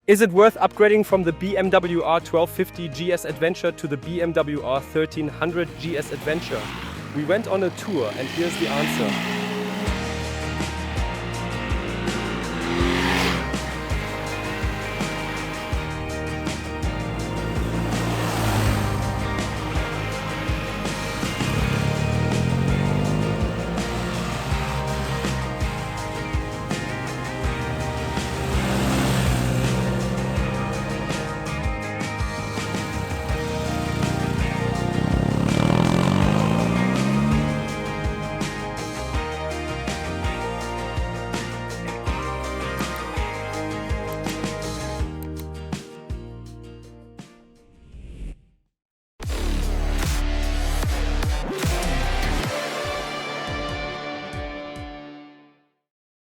Is it worth upgrading from the BMW R 1250 GS Adventure to the BMW R 1300 GS Adventure? We went on a tour and here's the answer.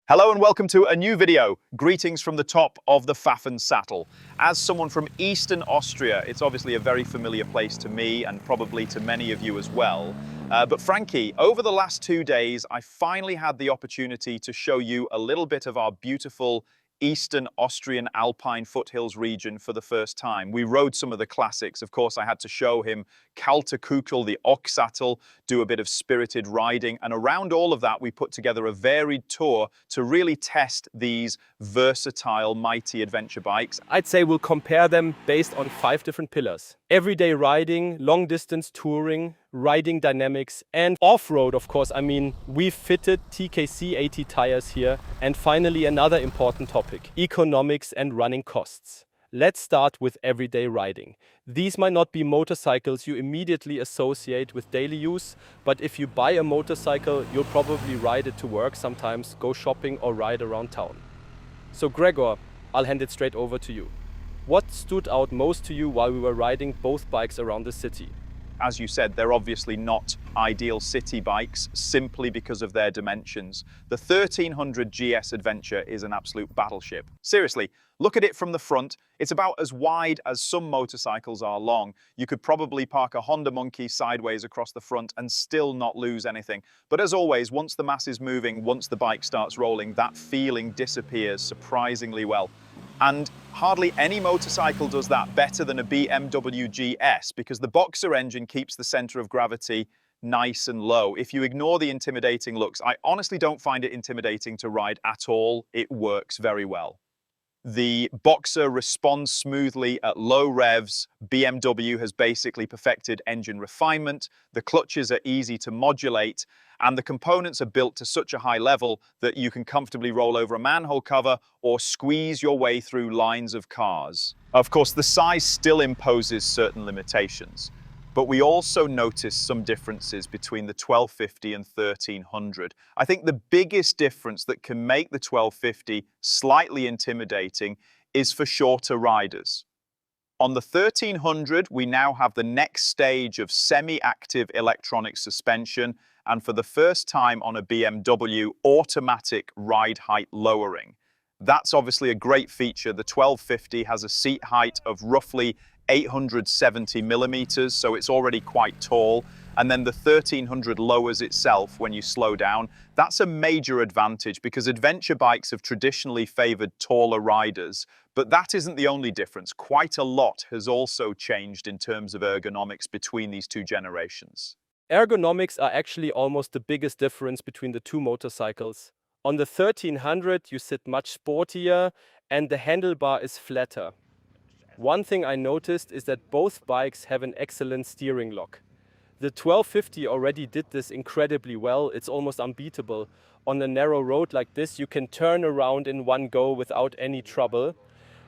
Hello and welcome to a new video. Greetings from the top of the Pfaffen Sattel. As someone from Eastern Austria, it's obviously a very familiar place to me and probably to many of you as well. But Frankie, over the last 2 days, I finally had the opportunity to show you a little bit of our beautiful Eastern Austrian Alpine foothills region for the first time. We rode some of the classics. Of course, I had to show him Kalte Kukel, the Ochsattel, do a bit of spirited riding. And around all of that, we put together a varied tour to really test these versatile, mighty adventure bikes. I'd say we'll compare them based on 5 different pillars. Everyday riding, long distance touring, riding dynamics, and off-road, of course. I mean, we've fitted TKC 80 tires here. And finally, another important topic, economics and running costs. Let's start with everyday riding. These might not be motorcycles you immediately associate with daily use, but if you buy a motorcycle, you'll probably ride it to work sometimes, go shopping or ride around town. So Gregor, I'll hand it straight over to you. What stood out most to you while we were riding both bikes around the city? As you said, they're obviously not ideal city bikes simply because of their dimensions. The 1300 GS Adventure is an absolute battleship. Seriously, look at it from the front. It's about as wide as some motorcycles are long. You could probably park a Honda Monkey sideways across the front and still not lose anything. But as always, once the mass is moving, once the bike starts rolling, that feeling disappears surprisingly well. And hardly any motorcycle does that better than a BMW GS because the Boxer engine keeps the center of gravity nice and low. If you ignore the intimidating looks, I honestly don't find it intimidating to ride at all. It works very well. The Boxer responds smoothly at low revs. BMW has basically perfected engine refinement. The clutches are easy to modulate, and the components are built to such a high level that you can comfortably roll over a manhole cover or squeeze your way through lines of cars. Of course, the size still imposes certain limitations, but we also notice some differences between the 1250 and 1300. I think the biggest difference that can make the 1250 slightly intimidating is for shorter riders. On the 1300, we now have the next stage of semi-active electronic suspension, and for the first time on a BMW, automatic ride height lowering. That's obviously a great feature. The 1250 has a seat height of roughly 870 millimeters, so it's already quite tall. And then the 1300 lowers itself when you slow down. That's a major advantage because adventure bikes have traditionally favored taller riders. But that isn't the only difference. Quite a lot has also changed in terms of ergonomics between these two generations. Ergonomics are actually almost the biggest difference between the two motorcycles. On the 1300, you sit much sportier and the handlebar is flatter. One thing I noticed is that both bikes have an excellent steering lock. The 1250 already did this incredibly well. It's almost unbeatable. On a narrow road like this, you can turn around in one go without any trouble.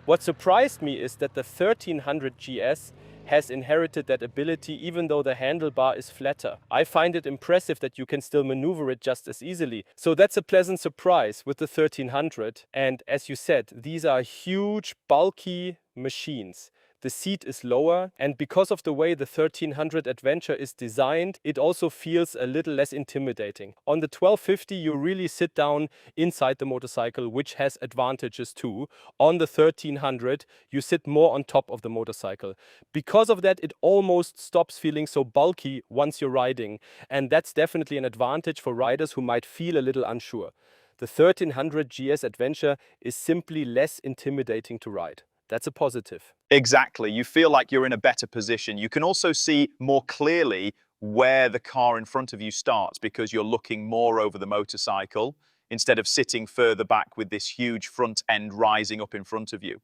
What surprised me is that the 1300 GS has inherited that ability even though the handlebar is flatter. I find it impressive that you can still maneuver it just as easily. So that's a pleasant surprise with the 1300. And as you said, these are huge, bulky machines. The seat is lower, and because of the way the 1300 Adventure is designed, it also feels a little less intimidating. On the 1250, you really sit down inside the motorcycle, which has advantages too. On the 1300, you sit more on top of the motorcycle. Because of that, it almost stops feeling so bulky once you're riding, and that's definitely an advantage for riders who might feel a little unsure. The 1300 GS Adventure is simply less intimidating to ride. That's a positive. Exactly. You feel like you're in a better position. You can also see more clearly where the car in front of you starts because you're looking more over the motorcycle instead of sitting further back with this huge front end rising up in front of you.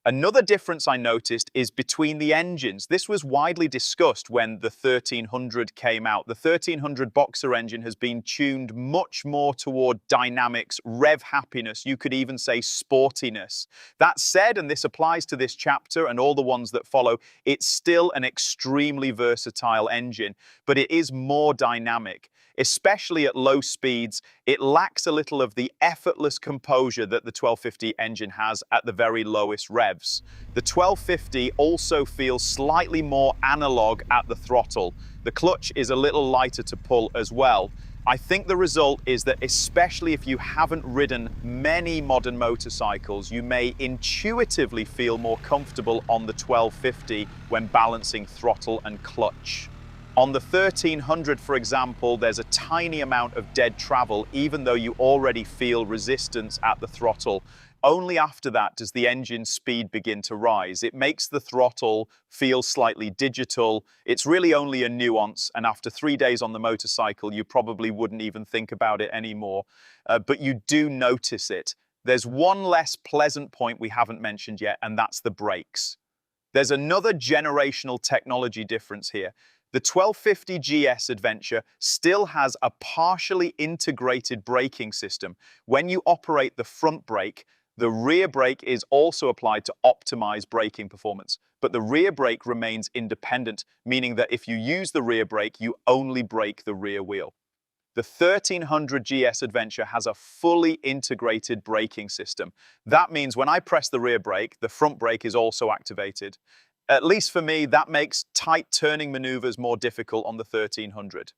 Another difference I noticed is between the engines. This was widely discussed when the 1300 came out. The 1300 Boxer engine has been tuned much more toward dynamics, rev happiness, you could even say sportiness. That said, and this applies to this chapter and all the ones that follow, it's still an extremely versatile engine, but it is more dynamic. Especially at low speeds, it lacks a little of the effortless composure that the 1250 engine has at the very lowest revs. The 1250 also feels slightly more analog at the throttle. The clutch is a little lighter to pull as well. I think the result is that especially if you haven't ridden many modern motorcycles, you may intuitively feel more comfortable on the 1250 when balancing throttle and clutch. On the 1300, for example, there's a tiny amount of dead travel, even though you already feel resistance at the throttle. Only after that does the engine speed begin to rise. It makes the throttle feel slightly digital. It's really only a nuance, and after 3 days on the motorcycle, you probably wouldn't even think about it anymore. But you do notice it. There's one less pleasant point we haven't mentioned yet, and that's the brakes. There's another generational technology difference here. The 1250 GS Adventure still has a partially integrated braking system. When you operate the front brake, the rear brake is also applied to optimize braking performance, but the rear brake remains independent, meaning that if you use the rear brake, you only brake the rear wheel. The 1300 GS Adventure has a fully integrated braking system. That means when I press the rear brake, the front brake is also activated. At least for me, that makes tight turning maneuvers more difficult on the 1300.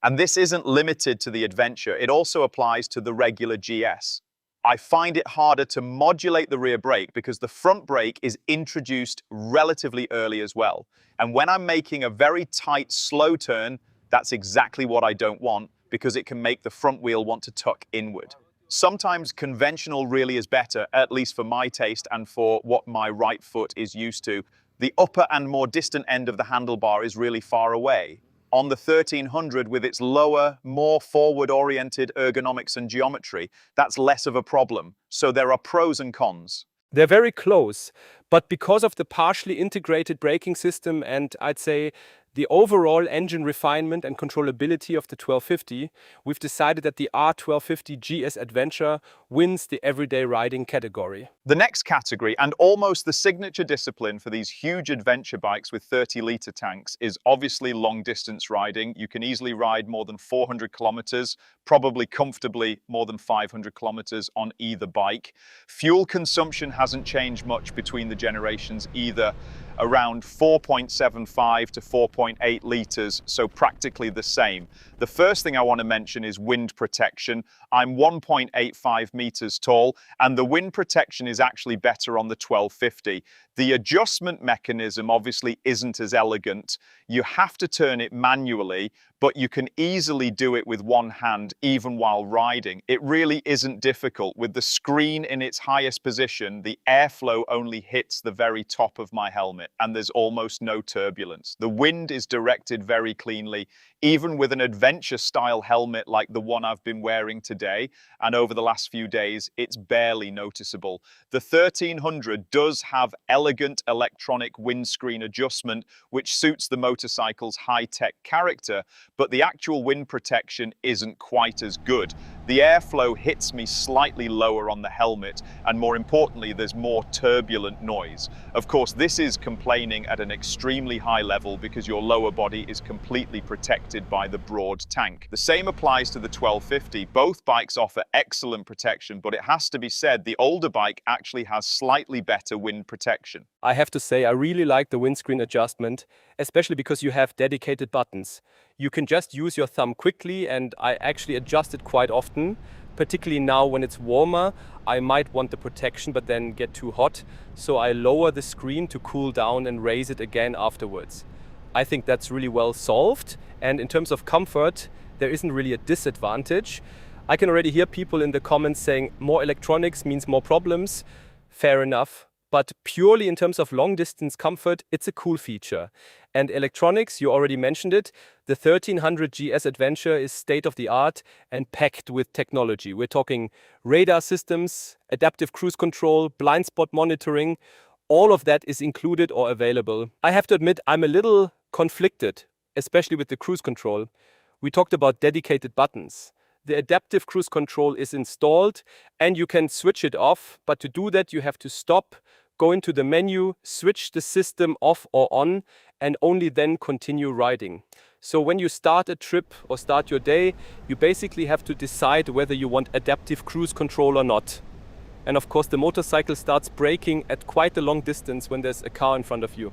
And this isn't limited to the Adventure, it also applies to the regular GS. I find it harder to modulate the rear brake because the front brake is introduced relatively early as well. And when I'm making a very tight, slow turn, that's exactly what I don't want because it can make the front wheel want to tuck inward. Sometimes conventional really is better, at least for my taste and for what my right foot is used to. The upper and more distant end of the handlebar is really far away. On the 1300, with its lower, more forward-oriented ergonomics and geometry, that's less of a problem. So there are pros and cons. They're very close, but because of the partially integrated braking system and I'd say the overall engine refinement and controllability of the 1250, we've decided that the R1250 GS Adventure wins the everyday riding category. The next category, and almost the signature discipline for these huge adventure bikes with 30-litre tanks, is obviously long-distance riding. You can easily ride more than 400 kilometers, probably comfortably more than 500 kilometers on either bike. Fuel consumption hasn't changed much between the generations either, around 4.75 to 4.8 litres, so practically the same. The first thing I want to mention is wind protection. I'm 1.85 metres tall, and the wind protection is actually better on the 1250. The adjustment mechanism obviously isn't as elegant. You have to turn it manually, but you can easily do it with one hand even while riding. It really isn't difficult. With the screen in its highest position, the airflow only hits the very top of my helmet and there's almost no turbulence. The wind is directed very cleanly, even with an adventure-style helmet like the one I've been wearing today, and over the last few days, it's barely noticeable. The 1300 does have elegant electronic windscreen adjustment, which suits the motorcycle's high-tech character, but the actual wind protection isn't quite as good. The airflow hits me slightly lower on the helmet, and more importantly, there's more turbulent noise. Of course, this is complaining at an extremely high level because your lower body is completely protected by the broad tank. The same applies to the 1250. Both bikes offer excellent protection, but it has to be said the older bike actually has slightly better wind protection. I have to say I really like the windscreen adjustment, especially because you have dedicated buttons. You can just use your thumb quickly, and I actually adjust it quite often, particularly now when it's warmer. I might want the protection but then get too hot, so I lower the screen to cool down and raise it again afterwards. I think that's really well solved, and in terms of comfort, there isn't really a disadvantage. I can already hear people in the comments saying more electronics means more problems. Fair enough. but purely in terms of long-distance comfort, it's a cool feature. And electronics, you already mentioned it, the 1300 GS Adventure is state-of-the-art and packed with technology. We're talking radar systems, adaptive cruise control, blind spot monitoring. All of that is included or available. I have to admit, I'm a little conflicted, especially with the cruise control. We talked about dedicated buttons. The adaptive cruise control is installed and you can switch it off, but to do that you have to stop, go into the menu, switch the system off or on, and only then continue riding. So when you start a trip or start your day, you basically have to decide whether you want adaptive cruise control or not. And of course the motorcycle starts braking at quite a long distance when there's a car in front of you.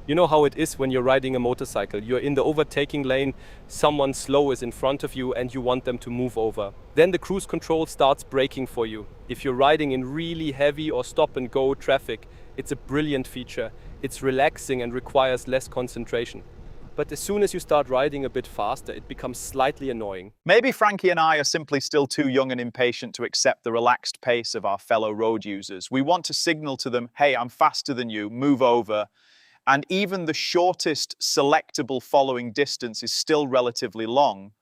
You know how it is when you're riding a motorcycle. You're in the overtaking lane, someone slow is in front of you and you want them to move over. Then the cruise control starts braking for you. If you're riding in really heavy or stop and go traffic, it's a brilliant feature. It's relaxing and requires less concentration. But as soon as you start riding a bit faster, it becomes slightly annoying. Maybe Frankie and I are simply still too young and impatient to accept the relaxed pace of our fellow road users. We want to signal to them, hey, I'm faster than you, move over. And even the shortest selectable following distance is still relatively long.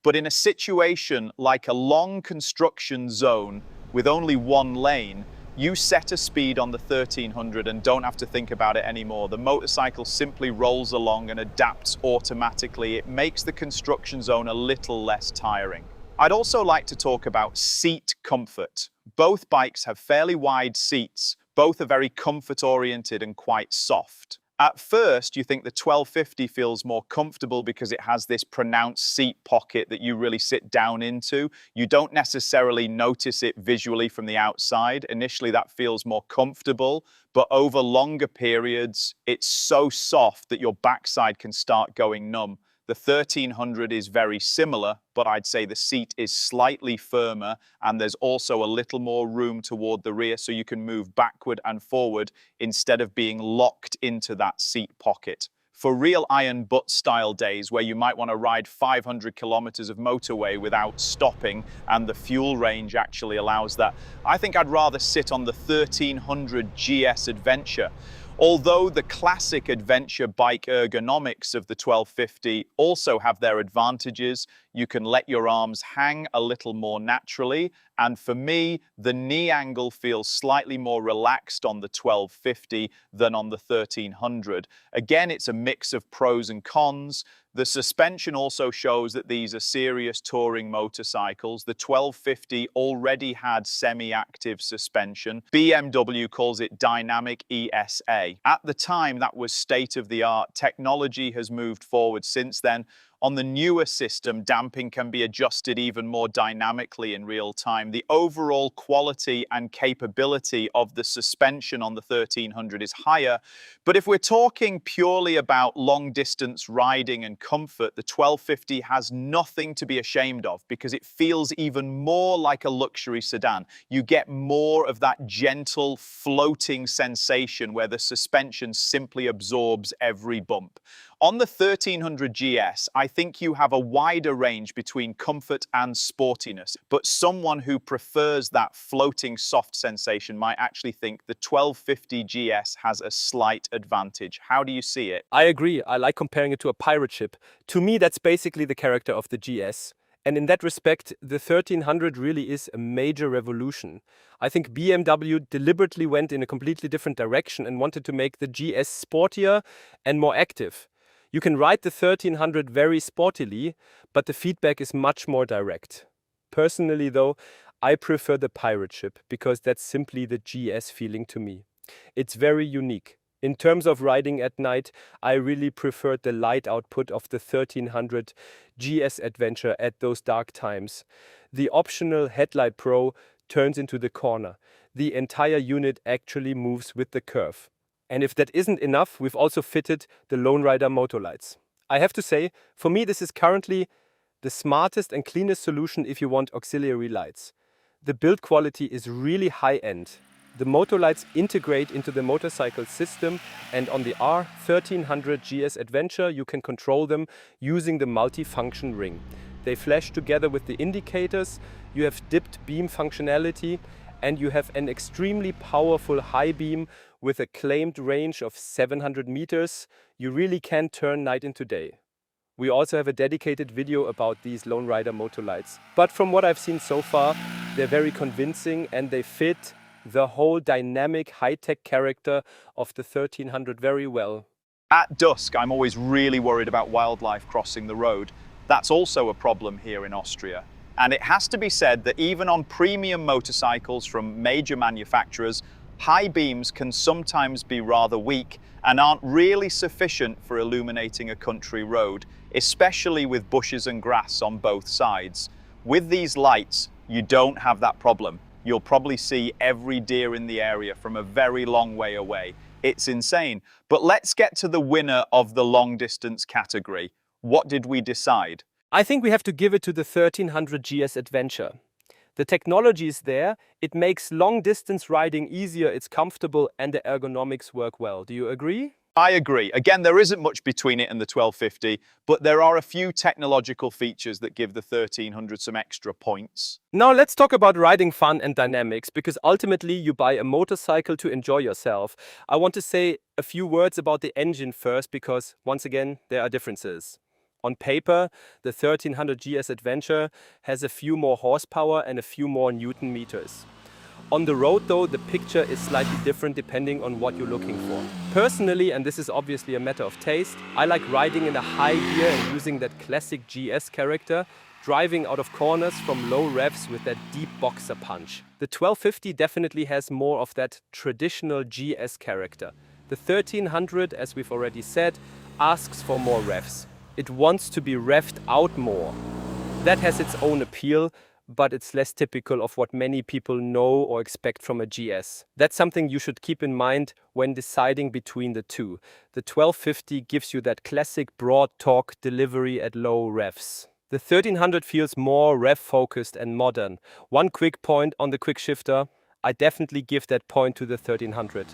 But in a situation like a long construction zone with only one lane, you set a speed on the 1300 and don't have to think about it anymore. The motorcycle simply rolls along and adapts automatically. It makes the construction zone a little less tiring. I'd also like to talk about seat comfort. Both bikes have fairly wide seats. Both are very comfort-oriented and quite soft. At first, you think the 1250 feels more comfortable because it has this pronounced seat pocket that you really sit down into. You don't necessarily notice it visually from the outside. Initially, that feels more comfortable, but over longer periods, it's so soft that your backside can start going numb. The 1300 is very similar, but I'd say the seat is slightly firmer and there's also a little more room toward the rear so you can move backward and forward instead of being locked into that seat pocket. For real iron butt style days where you might want to ride 500 kilometers of motorway without stopping and the fuel range actually allows that, I think I'd rather sit on the 1300 GS Adventure. Although the classic adventure bike ergonomics of the 1250 also have their advantages, you can let your arms hang a little more naturally. And for me, the knee angle feels slightly more relaxed on the 1250 than on the 1300. Again, it's a mix of pros and cons. The suspension also shows that these are serious touring motorcycles. The 1250 already had semi-active suspension. BMW calls it dynamic ESA. At the time, that was state-of-the-art. Technology has moved forward since then. On the newer system, damping can be adjusted even more dynamically in real time. The overall quality and capability of the suspension on the 1300 is higher. But if we're talking purely about long distance riding and comfort, the 1250 has nothing to be ashamed of because it feels even more like a luxury sedan. You get more of that gentle floating sensation where the suspension simply absorbs every bump. On the 1300 GS, I think you have a wider range between comfort and sportiness, but someone who prefers that floating soft sensation might actually think the 1250 GS has a slight advantage. How do you see it? I agree. I like comparing it to a pirate ship. To me, that's basically the character of the GS. And in that respect, the 1300 really is a major revolution. I think BMW deliberately went in a completely different direction and wanted to make the GS sportier and more active. You can ride the 1300 very sportily, but the feedback is much more direct. Personally though, I prefer the pirate ship because that's simply the GS feeling to me. It's very unique. In terms of riding at night, I really preferred the light output of the 1300 GS Adventure at those dark times. The optional Headlight Pro turns into the corner. The entire unit actually moves with the curve. And if that isn't enough, we've also fitted the Lone Rider motor lights. I have to say, for me this is currently the smartest and cleanest solution if you want auxiliary lights. The build quality is really high-end. The motor lights integrate into the motorcycle system, and on the R1300 GS Adventure you can control them using the multi-function ring. They flash together with the indicators, you have dipped beam functionality, and you have an extremely powerful high beam with a claimed range of 700 meters. You really can turn night into day. We also have a dedicated video about these Lone Rider motor lights. But from what I've seen so far, they're very convincing and they fit the whole dynamic high-tech character of the 1300 very well. At dusk, I'm always really worried about wildlife crossing the road. That's also a problem here in Austria. And it has to be said that even on premium motorcycles from major manufacturers, high beams can sometimes be rather weak and aren't really sufficient for illuminating a country road, especially with bushes and grass on both sides. With these lights, you don't have that problem. You'll probably see every deer in the area from a very long way away. It's insane. But let's get to the winner of the long distance category. What did we decide? I think we have to give it to the 1300 GS Adventure. The technology is there, it makes long distance riding easier, it's comfortable and the ergonomics work well. Do you agree? I agree. Again, there isn't much between it and the 1250, but there are a few technological features that give the 1300 some extra points. Now let's talk about riding fun and dynamics, because ultimately you buy a motorcycle to enjoy yourself. I want to say a few words about the engine first, because once again, there are differences. On paper, the 1300 GS Adventure has a few more horsepower and a few more Newton meters. On the road though, the picture is slightly different depending on what you're looking for. Personally, and this is obviously a matter of taste, I like riding in a high gear and using that classic GS character, driving out of corners from low revs with that deep boxer punch. The 1250 definitely has more of that traditional GS character. The 1300, as we've already said, asks for more revs. It wants to be revved out more. That has its own appeal, but it's less typical of what many people know or expect from a GS. That's something you should keep in mind when deciding between the two. The 1250 gives you that classic broad torque delivery at low revs. The 1300 feels more rev focused and modern. One quick point on the quick shifter, I definitely give that point to the 1300.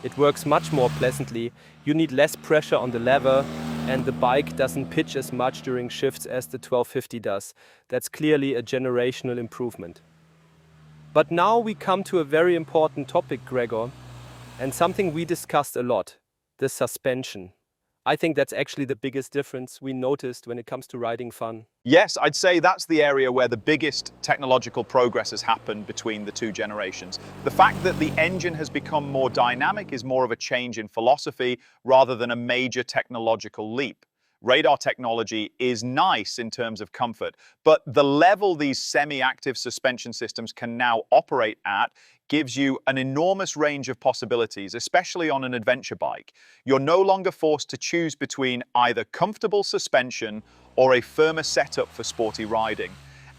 It works much more pleasantly, you need less pressure on the lever, and the bike doesn't pitch as much during shifts as the 1250 does. That's clearly a generational improvement. But now we come to a very important topic, Gregor, and something we discussed a lot, the suspension. I think that's actually the biggest difference we noticed when it comes to riding fun. Yes, I'd say that's the area where the biggest technological progress has happened between the two generations. The fact that the engine has become more dynamic is more of a change in philosophy rather than a major technological leap. Radar technology is nice in terms of comfort, but the level these semi-active suspension systems can now operate at gives you an enormous range of possibilities, especially on an adventure bike. You're no longer forced to choose between either comfortable suspension or a firmer setup for sporty riding.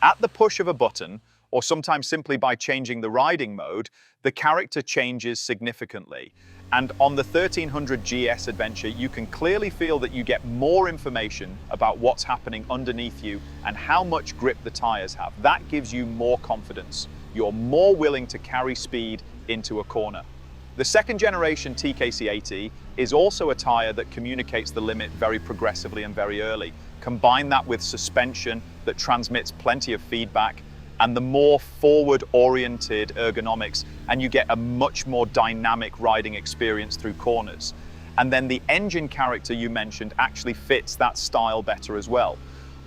At the push of a button, or sometimes simply by changing the riding mode, the character changes significantly. And on the 1300 GS Adventure, you can clearly feel that you get more information about what's happening underneath you and how much grip the tires have. That gives you more confidence. You're more willing to carry speed into a corner. The second generation TKC80 is also a tire that communicates the limit very progressively and very early. Combine that with suspension that transmits plenty of feedback and the more forward-oriented ergonomics, and you get a much more dynamic riding experience through corners. And then the engine character you mentioned actually fits that style better as well.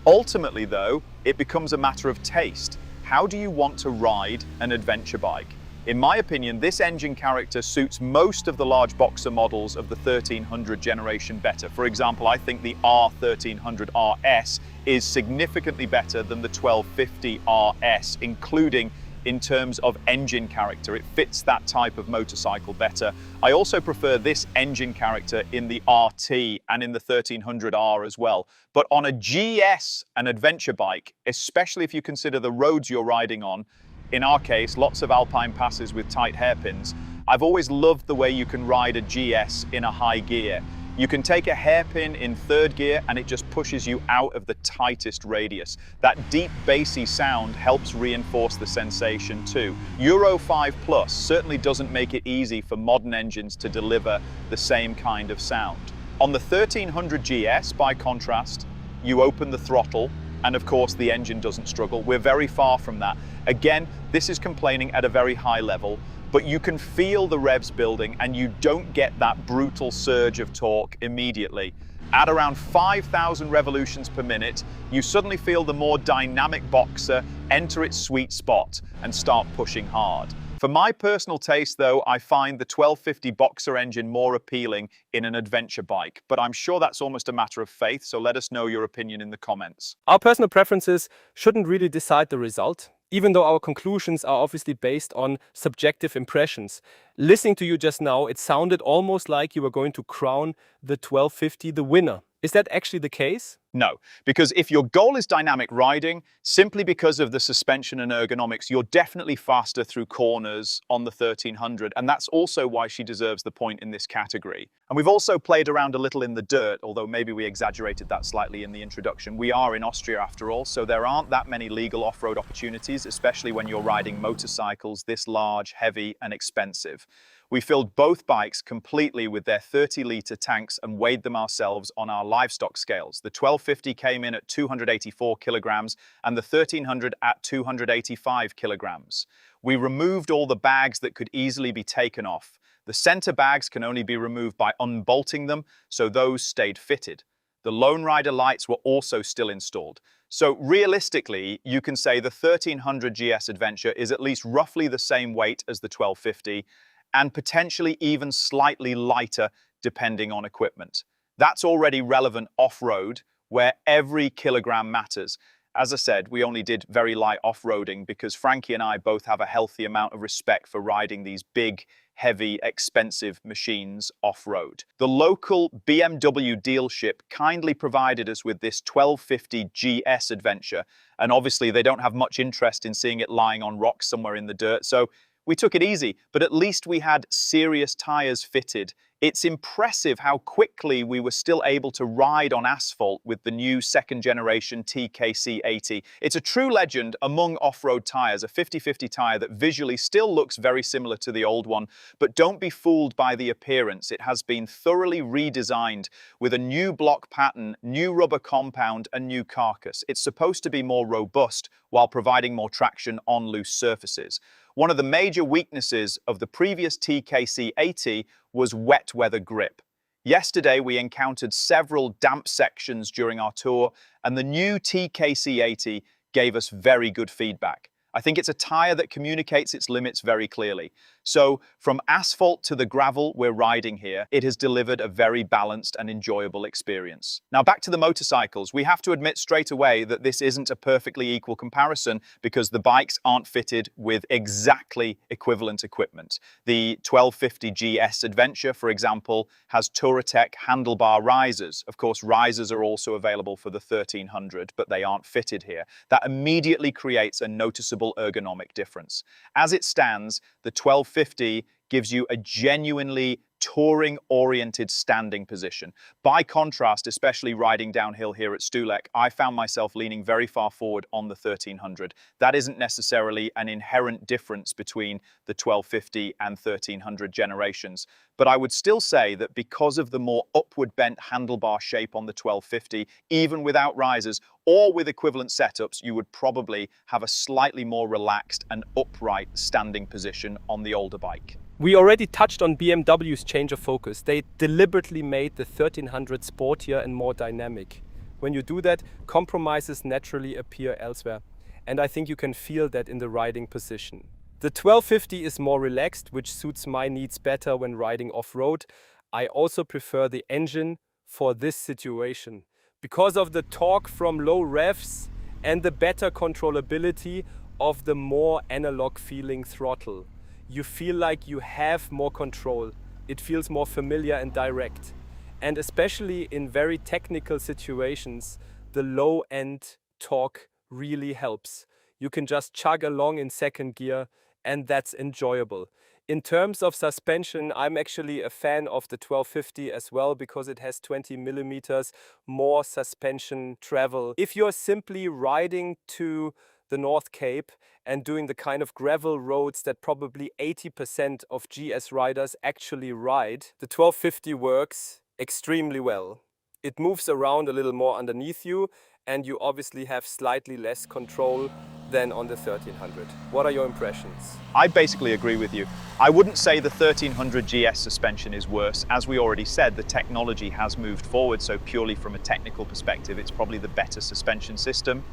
Ultimately though, it becomes a matter of taste. How do you want to ride an adventure bike? In my opinion, this engine character suits most of the large boxer models of the 1300 generation better. For example, I think the R1300 RS is significantly better than the 1250 RS, including in terms of engine character. It fits that type of motorcycle better. I also prefer this engine character in the RT and in the 1300R as well. But on a GS, an adventure bike, especially if you consider the roads you're riding on, in our case, lots of alpine passes with tight hairpins, I've always loved the way you can ride a GS in a high gear. You can take a hairpin in third gear and it just pushes you out of the tightest radius. That deep bassy sound helps reinforce the sensation too. Euro 5 Plus certainly doesn't make it easy for modern engines to deliver the same kind of sound. On the 1300 GS, by contrast, you open the throttle And of course, the engine doesn't struggle. We're very far from that. Again, this is complaining at a very high level, but you can feel the revs building and you don't get that brutal surge of torque immediately. At around 5,000 revolutions per minute, you suddenly feel the more dynamic Boxer enter its sweet spot and start pushing hard. For my personal taste though, I find the 1250 Boxer engine more appealing in an adventure bike, but I'm sure that's almost a matter of faith, so let us know your opinion in the comments. Our personal preferences shouldn't really decide the result, even though our conclusions are obviously based on subjective impressions. Listening to you just now, it sounded almost like you were going to crown the 1250 the winner. Is that actually the case? No, because if your goal is dynamic riding, simply because of the suspension and ergonomics, you're definitely faster through corners on the 1300, and that's also why she deserves the point in this category. And we've also played around a little in the dirt, although maybe we exaggerated that slightly in the introduction. We are in Austria after all, so there aren't that many legal off-road opportunities, especially when you're riding motorcycles this large, heavy, and expensive. We filled both bikes completely with their 30-litre tanks and weighed them ourselves on our livestock scales. The 1250 came in at 284 kilograms and the 1300 at 285 kilograms. We removed all the bags that could easily be taken off. The center bags can only be removed by unbolting them, so those stayed fitted. The Lone Rider lights were also still installed. So realistically, you can say the 1300 GS Adventure is at least roughly the same weight as the 1250, and potentially even slightly lighter depending on equipment. That's already relevant off-road, where every kilogram matters. As I said, we only did very light off-roading because Franky and I both have a healthy amount of respect for riding these big, heavy, expensive machines off-road. The local BMW dealership kindly provided us with this 1250 GS Adventure, and obviously they don't have much interest in seeing it lying on rocks somewhere in the dirt, so we took it easy, but at least we had serious tyres fitted. It's impressive how quickly we were still able to ride on asphalt with the new second generation TKC 80. It's a true legend among off-road tyres, a 50-50 tyre that visually still looks very similar to the old one, but don't be fooled by the appearance. It has been thoroughly redesigned with a new block pattern, new rubber compound and new carcass. It's supposed to be more robust while providing more traction on loose surfaces. One of the major weaknesses of the previous TKC 80 was wet weather grip. Yesterday we encountered several damp sections during our tour, and the new TKC 80 gave us very good feedback. I think it's a tyre that communicates its limits very clearly. So from asphalt to the gravel we're riding here, it has delivered a very balanced and enjoyable experience. Now back to the motorcycles, we have to admit straight away that this isn't a perfectly equal comparison because the bikes aren't fitted with exactly equivalent equipment. The 1250 GS Adventure, for example, has Touratech handlebar risers. Of course, risers are also available for the 1300, but they aren't fitted here. That immediately creates a noticeable ergonomic difference. As it stands, the 1250 gives you a genuinely touring-oriented standing position. By contrast, especially riding downhill here at Stulek, I found myself leaning very far forward on the 1300. That isn't necessarily an inherent difference between the 1250 and 1300 generations, but I would still say that because of the more upward bent handlebar shape on the 1250, even without risers or with equivalent setups, you would probably have a slightly more relaxed and upright standing position on the older bike. We already touched on BMW's change of focus. They deliberately made the 1300 sportier and more dynamic. When you do that, compromises naturally appear elsewhere. And I think you can feel that in the riding position. The 1250 is more relaxed, which suits my needs better when riding off-road. I also prefer the engine for this situation. Because of the torque from low revs and the better controllability of the more analog feeling throttle. You feel like you have more control. It feels more familiar and direct. And especially in very technical situations, the low-end torque really helps. You can just chug along in second gear, and that's enjoyable. In terms of suspension, I'm actually a fan of the 1250 as well because it has 20 millimeters more suspension travel. If you're simply riding to the North Cape and doing the kind of gravel roads that probably 80% of GS riders actually ride, the 1250 works extremely well. It moves around a little more underneath you, and you obviously have slightly less control than on the 1300. What are your impressions? I basically agree with you. I wouldn't say the 1300 GS suspension is worse. As we already said, the technology has moved forward, so purely from a technical perspective, it's probably the better suspension system.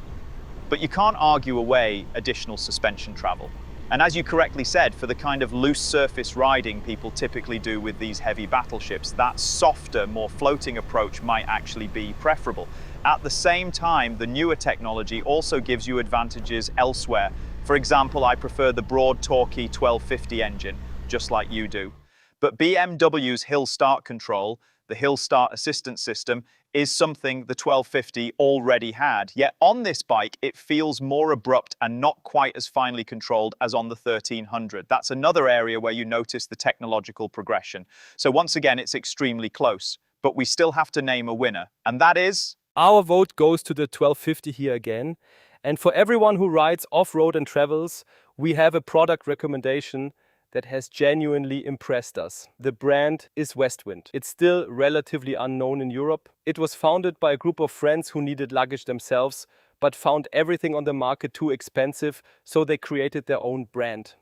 But you can't argue away additional suspension travel. And as you correctly said, for the kind of loose surface riding people typically do with these heavy battleships, that softer, more floating approach might actually be preferable. At the same time, the newer technology also gives you advantages elsewhere. For example, I prefer the broad, torquey 1250 engine, just like you do. But BMW's hill start control, the hill start assistance system, is something the 1250 already had. Yet on this bike, it feels more abrupt and not quite as finely controlled as on the 1300. That's another area where you notice the technological progression. So once again, it's extremely close, but we still have to name a winner, and that is... Our vote goes to the 1250 here again. And for everyone who rides off-road and travels, we have a product recommendation that has genuinely impressed us. The brand is Westwind. It's still relatively unknown in Europe. It was founded by a group of friends who needed luggage themselves, but found everything on the market too expensive, so they created their own brand.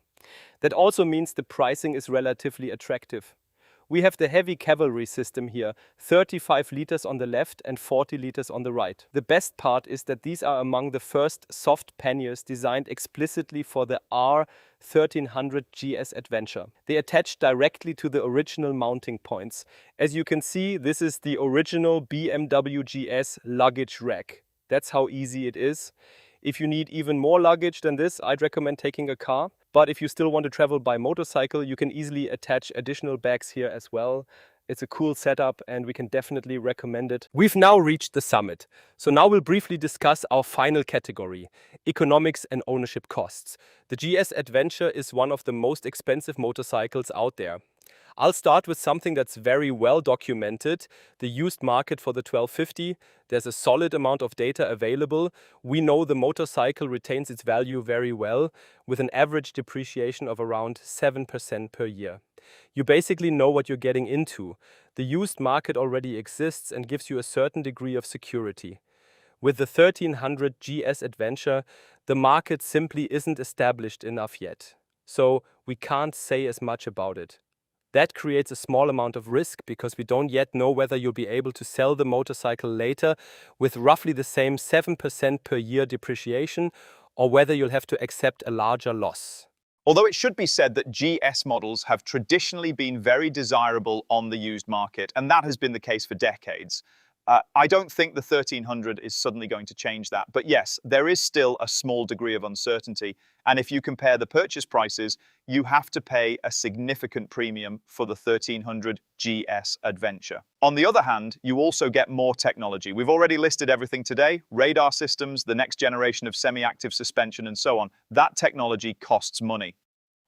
That also means the pricing is relatively attractive. We have the heavy cavalry system here, 35 liters on the left and 40 liters on the right. The best part is that these are among the first soft panniers designed explicitly for the R 1300 GS Adventure. They attach directly to the original mounting points. As you can see, this is the original BMW GS luggage rack. That's how easy it is. If you need even more luggage than this, I'd recommend taking a car. But if you still want to travel by motorcycle, you can easily attach additional bags here as well. It's a cool setup and we can definitely recommend it. We've now reached the summit. So now we'll briefly discuss our final category, economics and ownership costs. The GS Adventure is one of the most expensive motorcycles out there. I'll start with something that's very well documented, the used market for the 1250. There's a solid amount of data available. We know the motorcycle retains its value very well, with an average depreciation of around 7% per year. You basically know what you're getting into. The used market already exists and gives you a certain degree of security. With the 1300 GS Adventure, the market simply isn't established enough yet. So we can't say as much about it. That creates a small amount of risk because we don't yet know whether you'll be able to sell the motorcycle later with roughly the same 7% per year depreciation, or whether you'll have to accept a larger loss. Although it should be said that GS models have traditionally been very desirable on the used market, and that has been the case for decades. I don't think the 1300 is suddenly going to change that. But yes, there is still a small degree of uncertainty. And if you compare the purchase prices, you have to pay a significant premium for the 1300 GS Adventure. On the other hand, you also get more technology. We've already listed everything today: radar systems, the next generation of semi-active suspension, and so on. That technology costs money.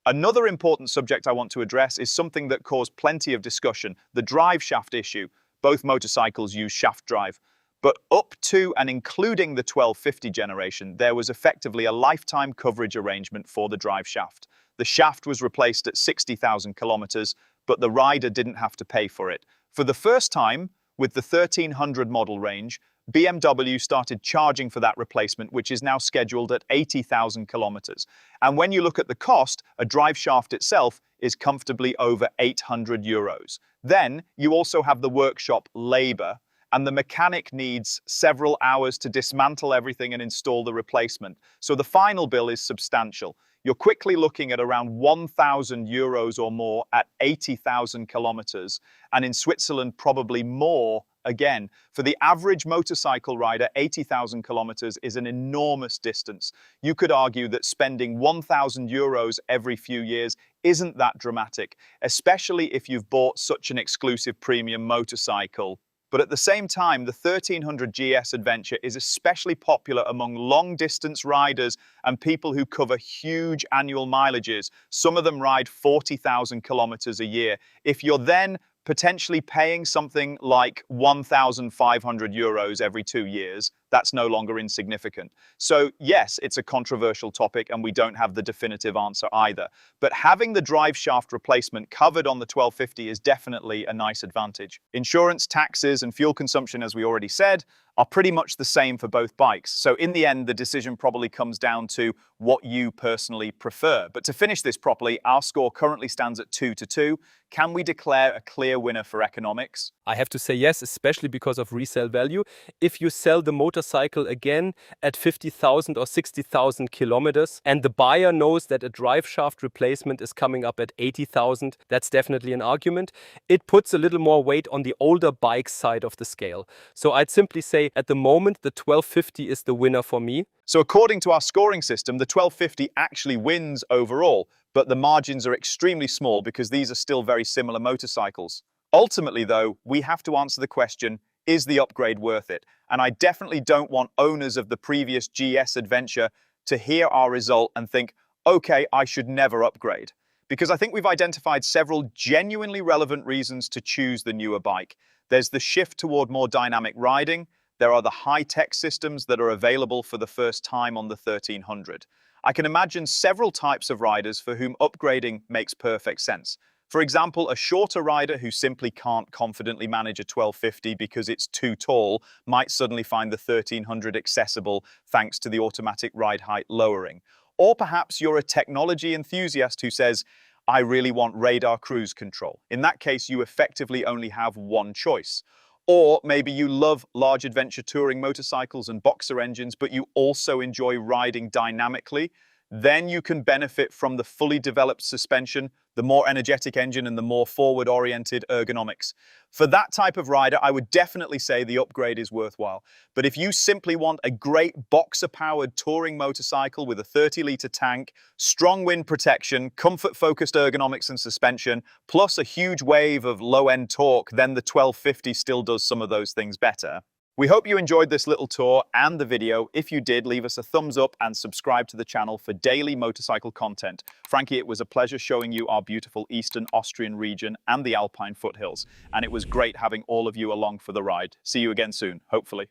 Another important subject I want to address is something that caused plenty of discussion: the drive shaft issue. Both motorcycles use shaft drive. But up to and including the 1250 generation, there was effectively a lifetime coverage arrangement for the drive shaft. The shaft was replaced at 60,000 kilometers, but the rider didn't have to pay for it. For the first time, with the 1300 model range, BMW started charging for that replacement, which is now scheduled at 80,000 kilometers. And when you look at the cost, a drive shaft itself is comfortably over 800 euros. Then you also have the workshop labor, and the mechanic needs several hours to dismantle everything and install the replacement. So the final bill is substantial. You're quickly looking at around 1,000 euros or more at 80,000 kilometers, and in Switzerland probably more. Again, for the average motorcycle rider, 80,000 kilometers is an enormous distance. You could argue that spending 1,000 euros every few years isn't that dramatic, especially if you've bought such an exclusive premium motorcycle. But at the same time, the 1300 GS Adventure is especially popular among long-distance riders and people who cover huge annual mileages. Some of them ride 40,000 kilometers a year. If you're then potentially paying something like 1,500 euros every 2 years, that's no longer insignificant. So yes, it's a controversial topic and we don't have the definitive answer either. But having the drive shaft replacement covered on the 1250 is definitely a nice advantage. Insurance, taxes, and fuel consumption, as we already said, are pretty much the same for both bikes. So in the end, the decision probably comes down to what you personally prefer. But to finish this properly, our score currently stands at 2-2. Can we declare a clear winner for economics? I have to say yes, especially because of resale value. If you sell the motorcycle again at 50,000 or 60,000 kilometers and the buyer knows that a drive shaft replacement is coming up at 80,000, that's definitely an argument. It puts a little more weight on the older bike side of the scale. So I'd simply say at the moment the 1250 is the winner for me. So according to our scoring system, the 1250 actually wins overall, but the margins are extremely small because these are still very similar motorcycles. Ultimately, though, we have to answer the question, is the upgrade worth it? And I definitely don't want owners of the previous GS Adventure to hear our result and think, okay, I should never upgrade. Because I think we've identified several genuinely relevant reasons to choose the newer bike. There's the shift toward more dynamic riding. There are the high-tech systems that are available for the first time on the 1300. I can imagine several types of riders for whom upgrading makes perfect sense. For example, a shorter rider who simply can't confidently manage a 1250 because it's too tall might suddenly find the 1300 accessible thanks to the automatic ride height lowering. Or perhaps you're a technology enthusiast who says, I really want radar cruise control. In that case, you effectively only have one choice. Or maybe you love large adventure touring motorcycles and boxer engines, but you also enjoy riding dynamically. Then you can benefit from the fully developed suspension, the more energetic engine, and the more forward-oriented ergonomics. For that type of rider, I would definitely say the upgrade is worthwhile. But if you simply want a great boxer-powered touring motorcycle with a 30-litre tank, strong wind protection, comfort-focused ergonomics and suspension, plus a huge wave of low-end torque, then the 1250 still does some of those things better. We hope you enjoyed this little tour and the video. If you did, leave us a thumbs up and subscribe to the channel for daily motorcycle content. Frankie, it was a pleasure showing you our beautiful Eastern Austrian region and the Alpine foothills. And it was great having all of you along for the ride. See you again soon, hopefully.